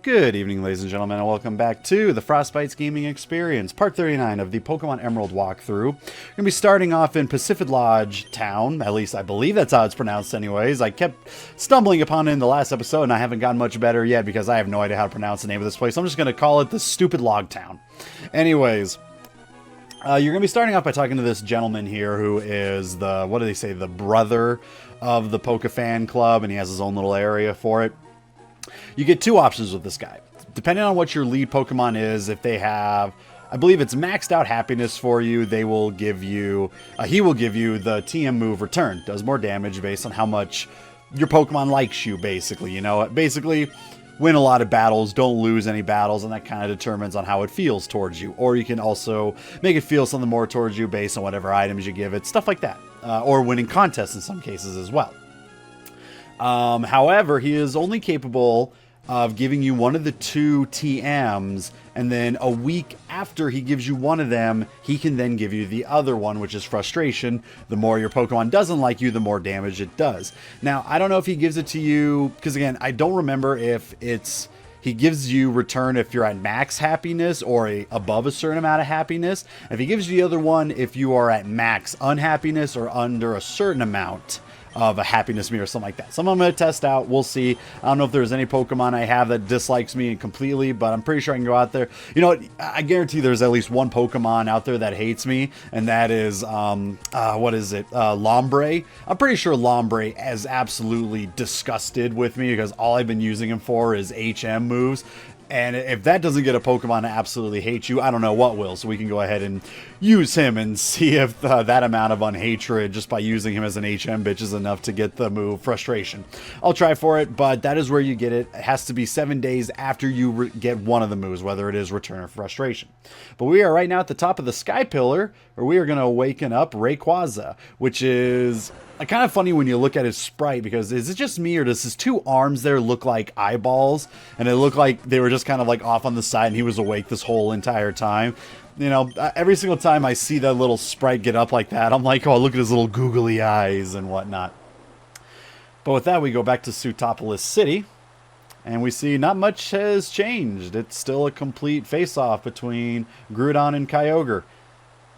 Good evening, ladies and gentlemen, and welcome back to the FrostBytez Gaming Experience, Part 39 of the Pokemon Emerald walkthrough. We're going to be starting off in Pacific Lodge Town, at least I believe that's how it's pronounced anyways. I kept stumbling upon it in the last episode, and I haven't gotten much better yet because I have no idea how to pronounce the name of this place. I'm just going to call it the Stupid Log Town. Anyways, you're going to be starting off by talking to this gentleman here who is the, what do they say, the brother of the Poke Fan Club, and he has his own little area for it. You get two options with this guy. Depending on what your lead Pokemon is, if they have, I believe it's maxed out happiness for you, they will give you, he will give you the TM move Return. Does more damage based on how much your Pokemon likes you, basically. You know, basically, win a lot of battles, don't lose any battles, and that kind of determines on how it feels towards you. Or you can also make it feel something more towards you based on whatever items you give it, stuff like that. Or winning contests in some cases as well. However, he is only capable of giving you one of the two TMs, and then a week after he gives you one of them, he can then give you the other one, which is Frustration. The more your Pokemon doesn't like you, the more damage it does. Now, I don't know if he gives it to you, because again, I don't remember if it's, he gives you Return if you're at max happiness or above a certain amount of happiness. If he gives you the other one if you are at max unhappiness or under a certain amount of a happiness meter or something like that. Some I'm going to test out. We'll see. I don't know if there's any Pokemon I have that dislikes me completely, but I'm pretty sure I can go out there. You know what? I guarantee there's at least one Pokemon out there that hates me, and that is, what is it? Lombre. I'm pretty sure Lombre is absolutely disgusted with me because all I've been using him for is HM moves. And if that doesn't get a Pokemon to absolutely hate you, I don't know what will. So we can go ahead and use him and see if that amount of unhatred just by using him as an HM bitch is enough to get the move Frustration. I'll try for it, but that is where you get it. It has to be 7 days after you get one of the moves, whether it is Return or Frustration. But we are right now at the top of the Sky Pillar, where we are going to awaken up Rayquaza, which is kind of funny when you look at his sprite, because is it just me or does his two arms there look like eyeballs, and it looked like they were just kind of like off on the side and he was awake this whole entire time? You know, every single time I see that little sprite get up like that, I'm like, oh, look at his little googly eyes and whatnot. But with that, we go back to Sootopolis City, and we see not much has changed. It's still a complete face-off between Groudon and Kyogre.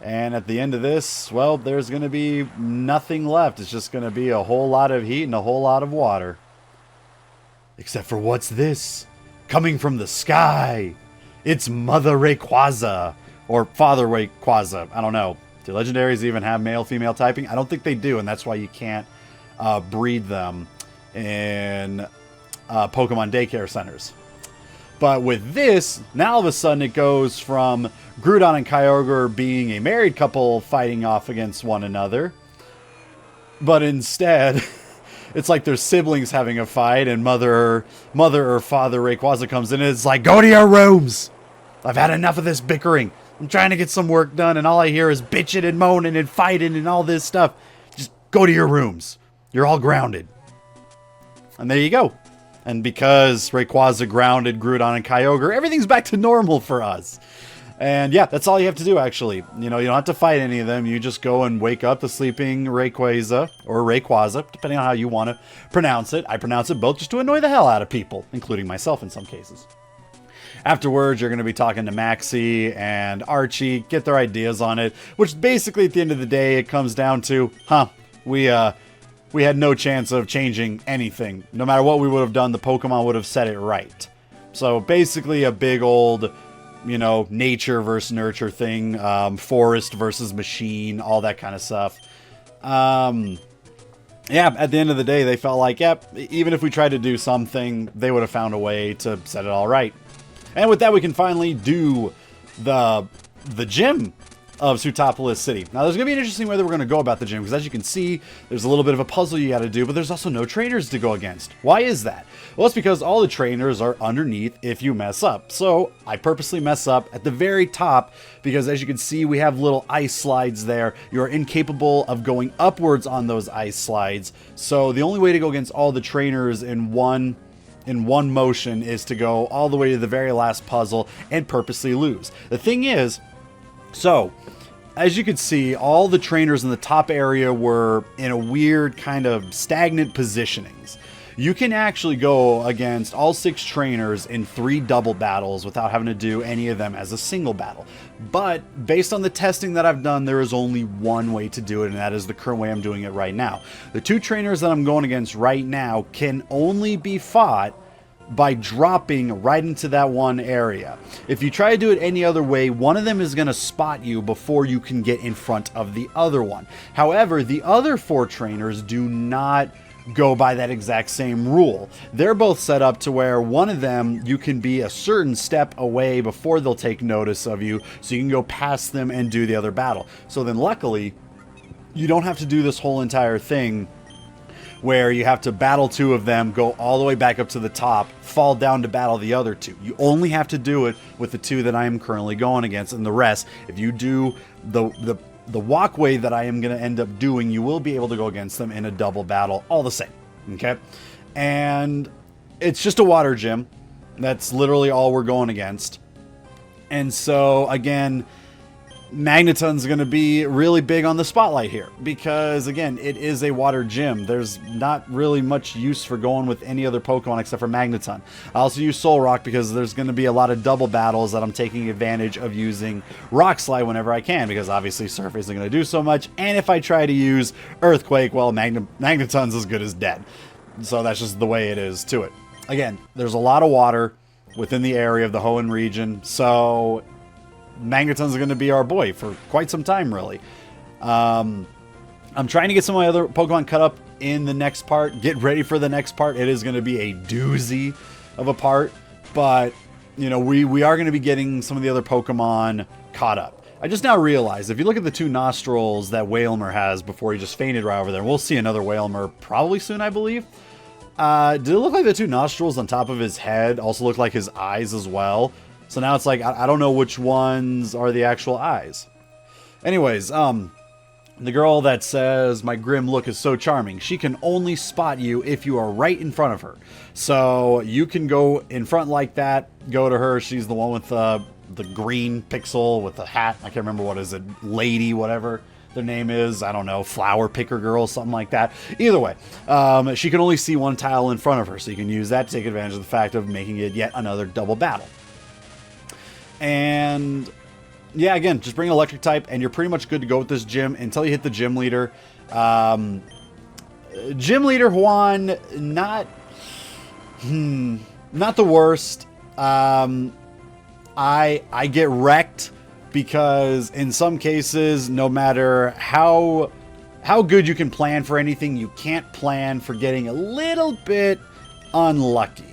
And at the end of this, well, there's going to be nothing left. It's just going to be a whole lot of heat and a whole lot of water. Except for what's this? Coming from the sky. It's Mother Rayquaza. Or Father Rayquaza. I don't know. Do legendaries even have male-female typing? I don't think they do, and that's why you can't breed them in Pokemon daycare centers. But with this, now all of a sudden it goes from Groudon and Kyogre being a married couple fighting off against one another. But instead, it's like their siblings having a fight, and mother or father Rayquaza comes in and it's like, go to your rooms! I've had enough of this bickering. I'm trying to get some work done, and all I hear is bitching and moaning and fighting and all this stuff. Just go to your rooms. You're all grounded. And there you go. And because Rayquaza grounded Groudon and Kyogre, everything's back to normal for us. And yeah, that's all you have to do, actually. You know, you don't have to fight any of them. You just go and wake up the sleeping Rayquaza, or Rayquaza, depending on how you want to pronounce it. I pronounce it both just to annoy the hell out of people, including myself in some cases. Afterwards, you're going to be talking to Maxie and Archie, get their ideas on it, which basically at the end of the day, it comes down to, we had no chance of changing anything. No matter what we would have done, the Pokemon would have set it right. So basically a big old, you know, nature versus nurture thing, forest versus machine, all that kind of stuff. Yeah, at the end of the day, they felt like, yep, even if we tried to do something, they would have found a way to set it all right. And with that, we can finally do the gym of Sootopolis City. Now, there's going to be an interesting way that we're going to go about the gym, because as you can see, there's a little bit of a puzzle you got to do, but there's also no trainers to go against. Why is that? Well, it's because all the trainers are underneath if you mess up. So I purposely mess up at the very top, because as you can see, we have little ice slides there. You're incapable of going upwards on those ice slides. So the only way to go against all the trainers in one motion is to go all the way to the very last puzzle and purposely lose. The thing is, so as you can see, all the trainers in the top area were in a weird kind of stagnant positionings. You can actually go against all 6 trainers in 3 double battles without having to do any of them as a single battle. But based on the testing that I've done, there is only one way to do it, and that is the current way I'm doing it right now. The 2 trainers that I'm going against right now can only be fought by dropping right into that one area. If you try to do it any other way, one of them is going to spot you before you can get in front of the other one. However, the other 4 trainers do not go by that exact same rule. They're both set up to where one of them, you can be a certain step away before they'll take notice of you, so you can go past them and do the other battle. So then luckily, you don't have to do this whole entire thing where you have to battle 2 of them, go all the way back up to the top, fall down to battle the other 2. You only have to do it with the 2 that I am currently going against, and the rest, if you do the walkway that I am going to end up doing, you will be able to go against them in a double battle all the same, okay? And it's just a water gym. That's literally all we're going against. And so, again, Magneton's going to be really big on the spotlight here because, again, it is a water gym. There's not really much use for going with any other Pokemon except for Magneton. I also use Soul Rock because there's going to be a lot of double battles that I'm taking advantage of using Rock Slide whenever I can, because obviously Surf isn't going to do so much, and if I try to use Earthquake, well, Magneton's as good as dead. So that's just the way it is to it. Again, there's a lot of water within the area of the Hoenn region, so Magneton's going to be our boy for quite some time, really. I'm trying to get some of my other Pokemon cut up in the next part. Get ready for the next part. It is going to be a doozy of a part, but, you know, we are going to be getting some of the other Pokemon caught up. I just now realized, if you look at the 2 nostrils that Wailmer has before he just fainted right over there, we'll see another Wailmer probably soon, I believe. Did it look like the 2 nostrils on top of his head also look like his eyes as well? So now it's like, I don't know which ones are the actual eyes. Anyways, the girl that says, my grim look is so charming, she can only spot you if you are right in front of her. So you can go in front like that, go to her. She's the one with the green pixel with the hat. I can't remember what is it, lady, whatever their name is. I don't know, flower picker girl, something like that. Either way, she can only see one tile in front of her. So you can use that to take advantage of the fact of making it yet another double battle. And yeah, again, just bring an electric type and you're pretty much good to go with this gym until you hit the gym leader. Gym leader Juan, not the worst. I get wrecked because in some cases, no matter how good you can plan for anything, you can't plan for getting a little bit unlucky.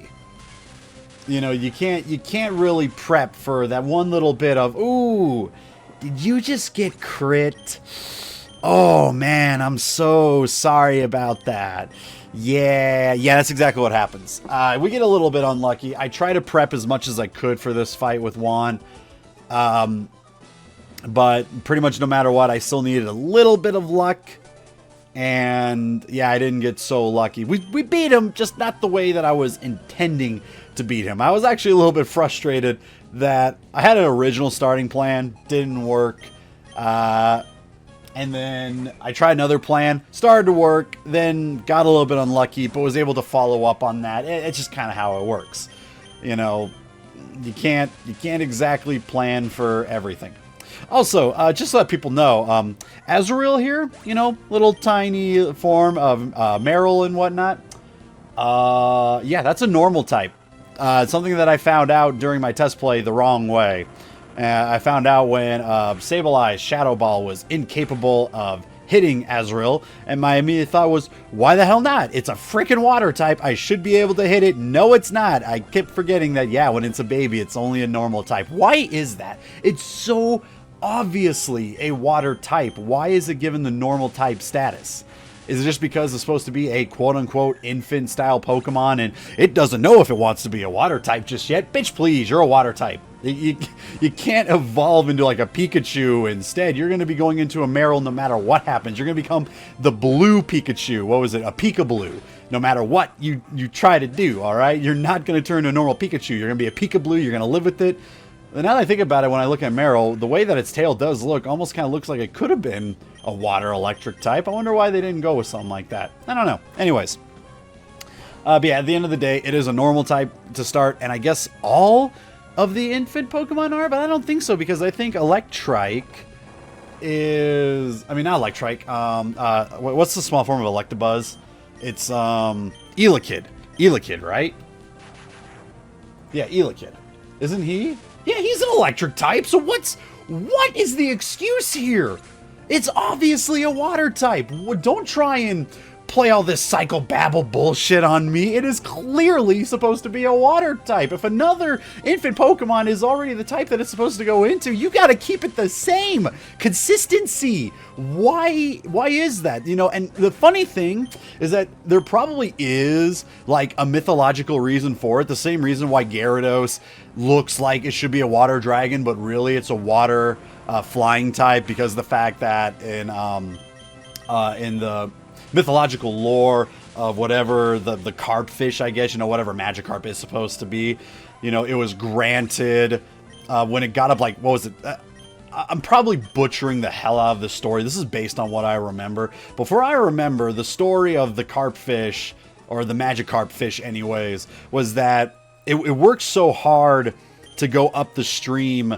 You know, you can't really prep for that one little bit of, ooh, did you just get crit? Oh man, I'm so sorry about that. Yeah, that's exactly what happens. We get a little bit unlucky. I try to prep as much as I could for this fight with Juan. But pretty much no matter what, I still needed a little bit of luck. And yeah, I didn't get so lucky. We beat him, just not the way that I was intending to beat him. I was actually a little bit frustrated that I had an original starting plan, didn't work. And then I tried another plan, started to work, then got a little bit unlucky, but was able to follow up on that. It's just kind of how it works. You know, you can't exactly plan for everything. Also, just to let people know, Azrael here, you know, little tiny form of Meryl and whatnot. Yeah, that's a normal type. It's something that I found out during my test play the wrong way. I found out when Sableye Shadow Ball was incapable of hitting Azrael, and my immediate thought was, why the hell not? It's a freaking water type. I should be able to hit it. No, it's not. I kept forgetting that, yeah, when it's a baby, it's only a normal type. Why is that? It's so obviously a water type. Why is it given the normal type status? Is it just because it's supposed to be a quote-unquote infant-style Pokemon and it doesn't know if it wants to be a water type just yet? Bitch, please, you're a water type. You can't evolve into like a Pikachu. Instead, you're going to be going into a Meryl no matter what happens. You're going to become the blue Pikachu. What was it? A Pika-Blue. No matter what you try to do, all right? You're not going to turn to a normal Pikachu. You're going to be a Pika-Blue. You're going to live with it. And now that I think about it, when I look at Meryl, the way that its tail does look almost kind of looks like it could have been a water electric type. I wonder why they didn't go with something like that. I don't know. Anyways, But yeah, at the end of the day, it is a normal type to start, and I guess all of the infant Pokemon are, but I don't think so, because I think Electrike is... I mean, not Electrike. What's the small form of Electabuzz? It's Elekid. Elekid, right? Yeah, Elekid. Isn't he? Yeah, he's an electric type, so what is the excuse here? It's obviously a water type. Don't try and play all this psychobabble bullshit on me. It is clearly supposed to be a water type. If another infant Pokemon is already the type that it's supposed to go into, you gotta keep it the same. Consistency. Why is that? You know, and the funny thing is that there probably is like a mythological reason for it. The same reason why Gyarados looks like it should be a water dragon, but really it's a water flying type, because of the fact that in the mythological lore of whatever the carp fish, I guess, you know, whatever Magikarp is supposed to be, you know, it was granted when it got up, like, what was it? I'm probably butchering the hell out of the story. This is based on what I remember. Before I remember, the story of the carp fish, or the Magikarp fish anyways, was that it worked so hard to go up the stream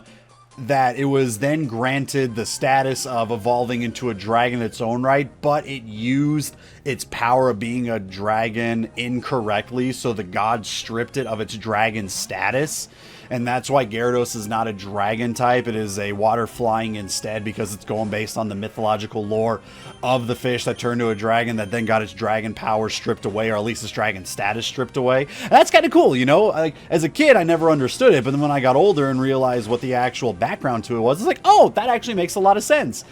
that it was then granted the status of evolving into a dragon in its own right, but it used its power of being a dragon incorrectly, so the gods stripped it of its dragon status. And that's why Gyarados is not a dragon type. It is a water flying instead, because it's going based on the mythological lore of the fish that turned to a dragon that then got its dragon power stripped away, or at least its dragon status stripped away. And that's kind of cool, you know? Like, as a kid, I never understood it, but then when I got older and realized what the actual background to it was, it's like, oh, that actually makes a lot of sense.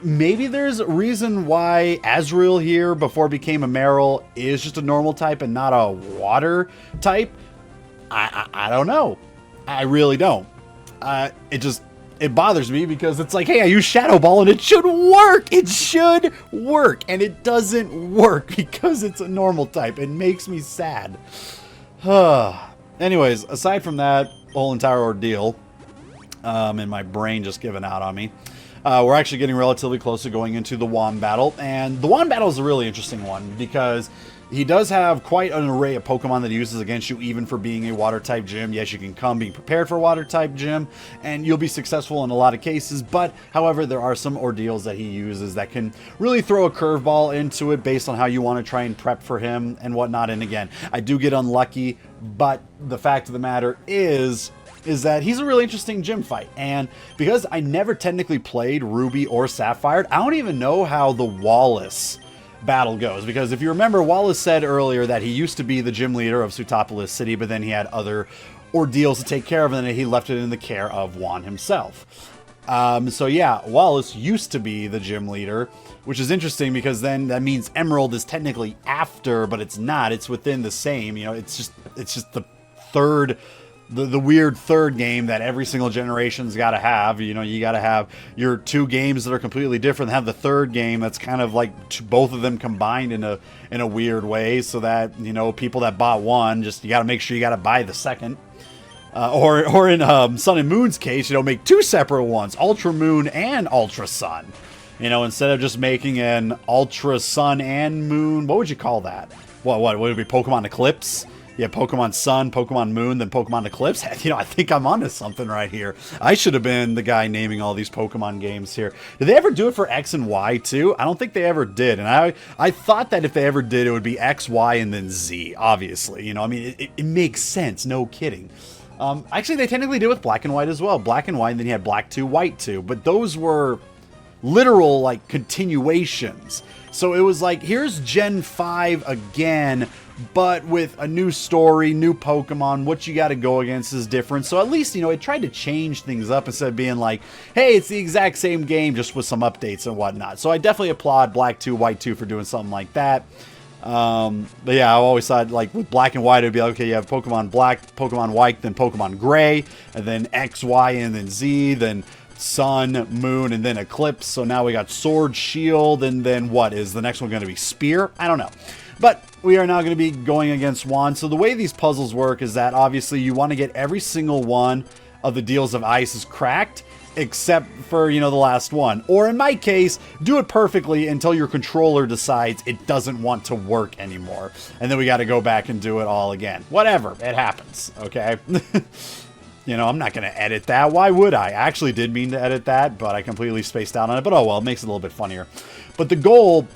Maybe there's a reason why Azrael here, before it became a Marill, is just a normal type and not a water type. I don't know. I really don't. It bothers me, because it's like, hey, I use Shadow Ball and it should work. It should work. And it doesn't work because it's a normal type. It makes me sad. Anyways, aside from that whole entire ordeal, and my brain just giving out on me, we're actually getting relatively close to going into the Juan battle. And the Juan battle is a really interesting one, because he does have quite an array of Pokemon that he uses against you, even for being a Water-type gym. Yes, you can come being prepared for a Water-type gym, and you'll be successful in a lot of cases. But, however, there are some ordeals that he uses that can really throw a curveball into it based on how you want to try and prep for him and whatnot. And again, I do get unlucky, but the fact of the matter is that he's a really interesting gym fight. And because I never technically played Ruby or Sapphire, I don't even know how the Wallace battle goes, because if you remember, Wallace said earlier that he used to be the gym leader of Sootopolis City, but then he had other ordeals to take care of, and then he left it in the care of Juan himself. So yeah, Wallace used to be the gym leader, which is interesting, because then that means Emerald is technically after, but it's not. It's within the same. You know, it's just the third. The weird third game that every single generation's got to have. You know, you got to have your two games that are completely different, have the third game that's kind of like both of them combined in a weird way, so that, you know, people that bought one, just, you got to make sure you got to buy the second. Or in Sun and Moon's case, you know, make two separate ones, Ultra Moon and Ultra Sun. You know, instead of just making an Ultra Sun and Moon, what would you call that? What would it be, Pokemon Eclipse? Yeah, Pokemon Sun, Pokemon Moon, then Pokemon Eclipse. You know, I think I'm onto something right here. I should have been the guy naming all these Pokemon games here. Did they ever do it for X and Y too? I don't think they ever did. And I thought that if they ever did, it would be X, Y, and then Z, obviously. You know, I mean, it makes sense. No kidding. Actually, they technically did with Black and White as well. Black and White, and then you had Black 2, White 2. But those were literal, like, continuations. So it was like, here's Gen 5 again, but with a new story, new Pokemon. What you got to go against is different. So at least, you know, it tried to change things up instead of being like, hey, it's the exact same game, just with some updates and whatnot. So I definitely applaud Black 2, White 2 for doing something like that. But yeah, I always thought, like, with Black and White, it'd be like, okay, you have Pokemon Black, Pokemon White, then Pokemon Gray, and then X, Y, and then Z, then Sun, Moon, and then Eclipse. So now we got Sword, Shield, and then what is the next one going to be? Spear? I don't know. But we are now going to be going against Juan. So the way these puzzles work is that obviously you want to get every single one of the deals of ice is cracked, except for, you know, the last one. Or in my case, do it perfectly until your controller decides it doesn't want to work anymore. And then we got to go back and do it all again. Whatever, it happens, okay? You know, I'm not going to edit that. Why would I? I actually did mean to edit that, but I completely spaced out on it. But oh well, it makes it a little bit funnier. But the goal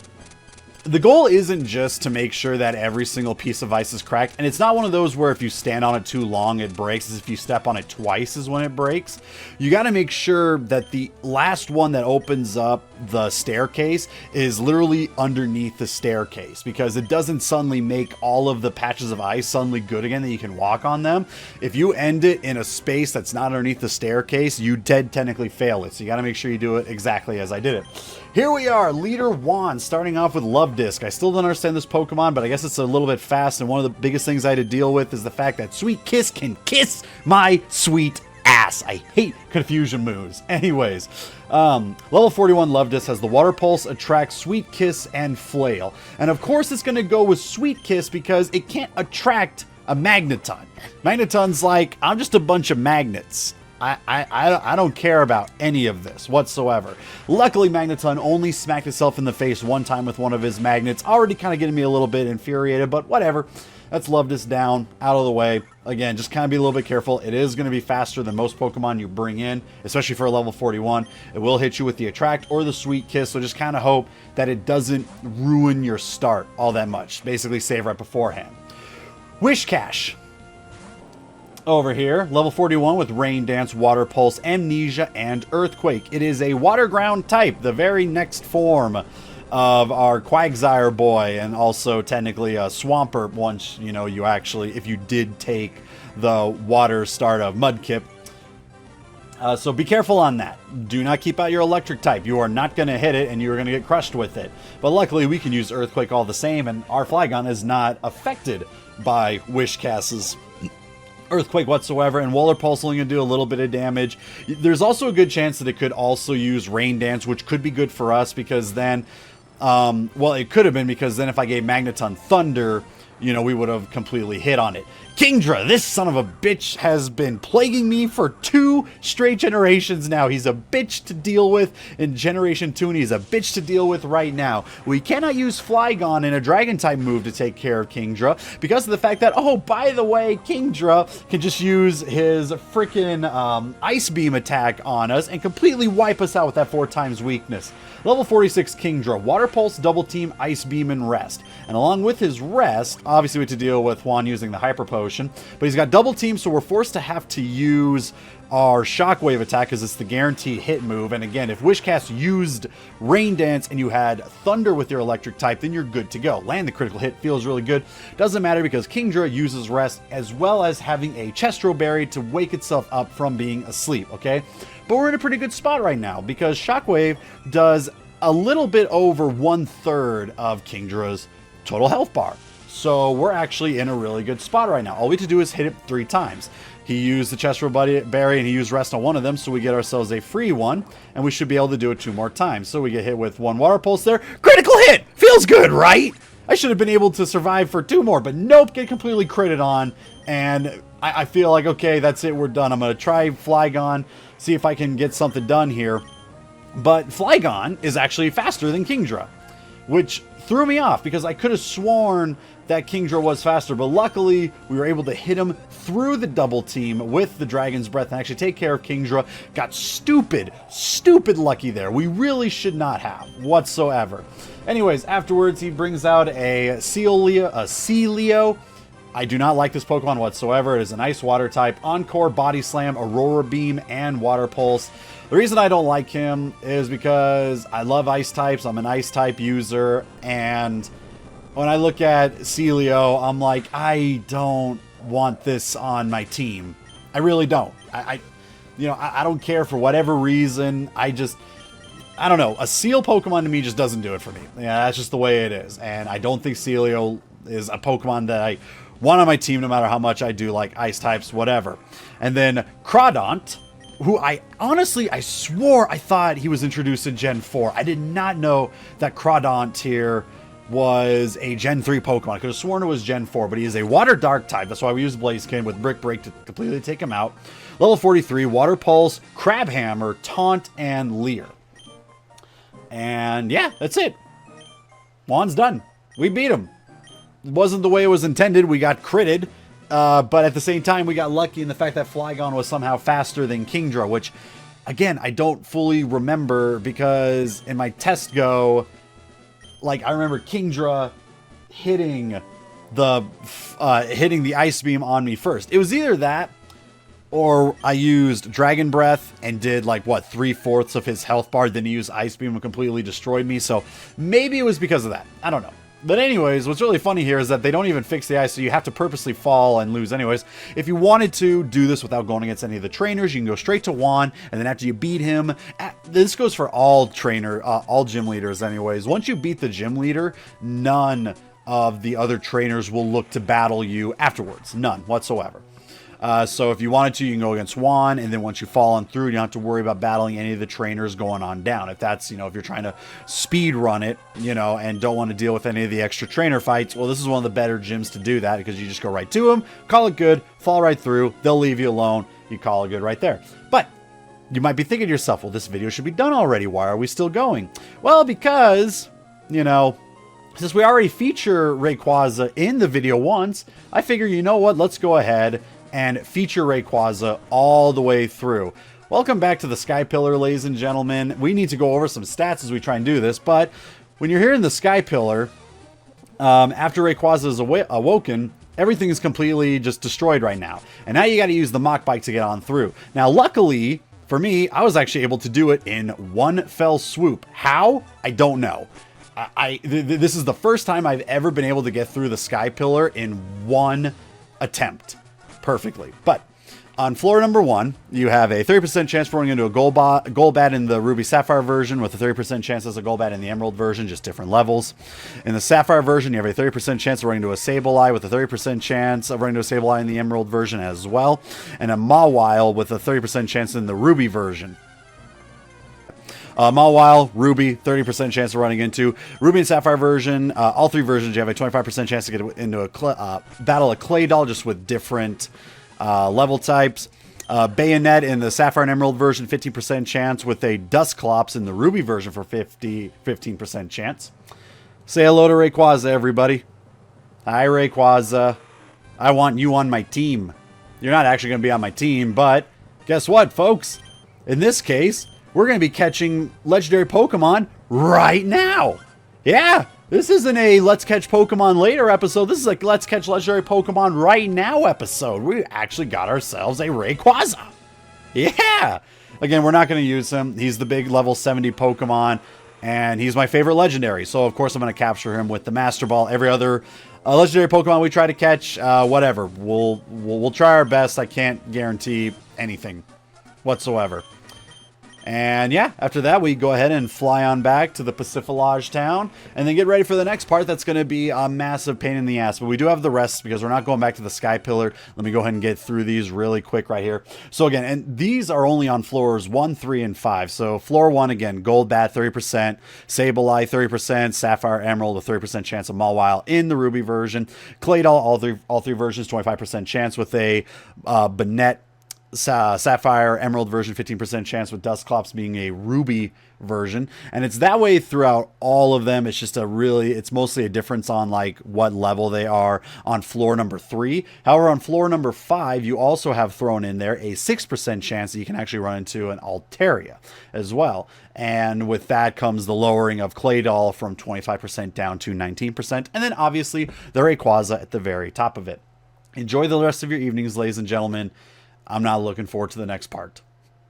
isn't just to make sure that every single piece of ice is cracked. And it's not one of those where if you stand on it too long, it breaks. It's if you step on it twice is when it breaks. You got to make sure that the last one that opens up the staircase is literally underneath the staircase, because it doesn't suddenly make all of the patches of ice suddenly good again that you can walk on them. If you end it in a space that's not underneath the staircase, you technically fail it. So you got to make sure you do it exactly as I did it. Here we are, Leader Juan, starting off with Love Disc. I still don't understand this Pokemon, but I guess it's a little bit fast, and one of the biggest things I had to deal with is the fact that Sweet Kiss can kiss my sweet ass. I hate confusion moves. Anyways, level 41 Love Disc has the Water Pulse, Attract, Sweet Kiss, and Flail. And of course it's going to go with Sweet Kiss because it can't attract a Magneton. Magneton's like, I'm just a bunch of magnets. I don't care about any of this whatsoever. Luckily, Magneton only smacked itself in the face one time with one of his magnets, already kind of getting me a little bit infuriated, but whatever. Let's Love This down, out of the way. Again, just kind of be a little bit careful. It is going to be faster than most Pokemon you bring in, especially for a level 41. It will hit you with the Attract or the Sweet Kiss, so just kind of hope that it doesn't ruin your start all that much. Basically, save right beforehand. Whiscash. Over here, level 41 with Rain Dance, Water Pulse, Amnesia, and Earthquake. It is a Water Ground type, the very next form of our Quagsire boy, and also technically a Swampert once, you know, you actually, if you did take the water start of Mudkip. So be careful on that. Do not keep out your electric type. You are not going to hit it, and you are going to get crushed with it. But luckily, we can use Earthquake all the same, and our Flygon is not affected by Whiscash's Earthquake whatsoever, and Water Pulse only going to do a little bit of damage. There's also a good chance that it could also use Rain Dance, which could be good for us, because then, well, it could have been, because then if I gave Magneton Thunder, you know, we would have completely hit on it. Kingdra, this son of a bitch has been plaguing me for 2 straight generations now. He's a bitch to deal with in Generation 2, and he's a bitch to deal with right now. We cannot use Flygon in a Dragon-type move to take care of Kingdra because of the fact that, oh, by the way, Kingdra can just use his freaking Ice Beam attack on us and completely wipe us out with that 4 times weakness. Level 46 Kingdra, Water Pulse, Double Team, Ice Beam, and Rest. And along with his Rest, obviously we had to deal with Juan using the Hyper Potion, but he's got Double Team, so we're forced to have to use our Shockwave attack because it's the guaranteed hit move. And again, if Whiscash used Rain Dance and you had Thunder with your electric type, then you're good to go. Land the critical hit, feels really good. Doesn't matter because Kingdra uses Rest as well as having a Chestro Berry to wake itself up from being asleep, okay? But we're in a pretty good spot right now because Shockwave does a little bit over 1/3 of Kingdra's total health bar. So we're actually in a really good spot right now. All we have to do is hit it 3 times. He used the Chestro Berry and he used Rest on one of them, so we get ourselves a free one, and we should be able to do it 2 more times. So we get hit with 1 Water Pulse there. Critical hit! Feels good, right? I should have been able to survive for 2 more, but nope, get completely critted on, and I feel like, okay, that's it, we're done. I'm going to try Flygon, see if I can get something done here. But Flygon is actually faster than Kingdra, which threw me off because I could have sworn that Kingdra was faster, but luckily we were able to hit him through the Double Team with the Dragon's Breath and actually take care of Kingdra. Got stupid lucky there. We really should not have whatsoever. Anyways, afterwards he brings out a Celio. I do not like this Pokemon whatsoever. It is an Ice Water type. Encore, Body Slam, Aurora Beam, and Water Pulse. The reason I don't like him is because I love Ice types. I'm an Ice type user, and when I look at Celio, I'm like, I don't want this on my team. I really don't. I don't care for whatever reason. I don't know. A Seal Pokemon to me just doesn't do it for me. Yeah, that's just the way it is. And I don't think Celio is a Pokemon that I want on my team no matter how much I do like Ice types, whatever. And then Crawdaunt, who I swore I thought he was introduced in Gen 4. I did not know that Crawdaunt here was a Gen 3 Pokemon. I could have sworn it was Gen 4, but he is a Water Dark type. That's why we use Blaziken with Brick Break to completely take him out. Level 43, Water Pulse, Crabhammer, Taunt, and Leer. And yeah, that's it. Juan's done. We beat him. It wasn't the way it was intended. We got critted. But at the same time, we got lucky in the fact that Flygon was somehow faster than Kingdra, which, again, I don't fully remember because in my test go, like, I remember Kingdra hitting the Ice Beam on me first. It was either that or I used Dragon Breath and did, like, what, 3/4 of his health bar. Then he used Ice Beam and completely destroyed me. So maybe it was because of that. I don't know. But anyways, what's really funny here is that they don't even fix the ice, so you have to purposely fall and lose anyways. If you wanted to do this without going against any of the trainers, you can go straight to Juan, and then after you beat him, this goes for all gym leaders anyways. Once you beat the gym leader, none of the other trainers will look to battle you afterwards. None whatsoever. So if you wanted to, you can go against Juan, and then once you fall on through, you don't have to worry about battling any of the trainers going on down. If that's, if you're trying to speed run it, and don't want to deal with any of the extra trainer fights, well, this is one of the better gyms to do that because you just go right to them, call it good, fall right through, they'll leave you alone, you call it good right there. But you might be thinking to yourself, well, this video should be done already. Why are we still going? Well, because, since we already feature Rayquaza in the video once, I figure, you know what, let's go ahead and feature Rayquaza all the way through. Welcome back to the Sky Pillar, ladies and gentlemen. We need to go over some stats as we try and do this, but when you're here in the Sky Pillar, after Rayquaza is awoken, everything is completely just destroyed right now. And now you got to use the Mach Bike to get on through. Now, luckily for me, I was actually able to do it in one fell swoop. How? I don't know. This is the first time I've ever been able to get through the Sky Pillar in one attempt perfectly. But on floor number 1, you have a 30% chance for running into a Golbat in the Ruby Sapphire version with a 30% chance as a Golbat in the Emerald version, just different levels. In the Sapphire version, you have a 30% chance of running into a Sableye with a 30% chance of running into a Sableye in the Emerald version as well, and a Mawile with a 30% chance in the Ruby version. Mawile, Ruby, 30% chance of running into. Ruby and Sapphire version, all 3 versions, you have a 25% chance to get into a battle a Claydol, just with different level types. Bayonet in the Sapphire and Emerald version, 15% chance, with a Dusclops in the Ruby version for 15% chance. Say hello to Rayquaza, everybody. Hi, Rayquaza. I want you on my team. You're not actually going to be on my team, but guess what, folks? In this case, we're going to be catching legendary Pokemon right now. Yeah, this isn't a Let's Catch Pokemon Later episode. This is a Let's Catch Legendary Pokemon Right Now episode. We actually got ourselves a Rayquaza. Yeah. Again, we're not going to use him. He's the big level 70 Pokemon, and he's my favorite legendary. So, of course, I'm going to capture him with the Master Ball. Every other legendary Pokemon we try to catch, whatever. We'll try our best. I can't guarantee anything whatsoever. And yeah, after that, we go ahead and fly on back to the Pacifilage town and then get ready for the next part. That's going to be a massive pain in the ass, but we do have the rest because we're not going back to the Sky Pillar. Let me go ahead and get through these really quick right here. So again, and these are only on floors 1, 3, and 5. So floor 1, again, Golbat, 30%, Sableye, 30%, Sapphire, Emerald, a 30% chance of Mawile in the Ruby version. Claydol, all three versions, 25% chance with a Banette, Sapphire, Emerald version, 15% chance, with Dusclops being a Ruby version. And it's that way throughout all of them. It's just it's mostly a difference on like what level they are on floor number 3. However, on floor number 5, you also have thrown in there a 6% chance that you can actually run into an Altaria as well. And with that comes the lowering of Claydol from 25% down to 19%. And then obviously the Rayquaza at the very top of it. Enjoy the rest of your evenings, ladies and gentlemen. I'm not looking forward to the next part.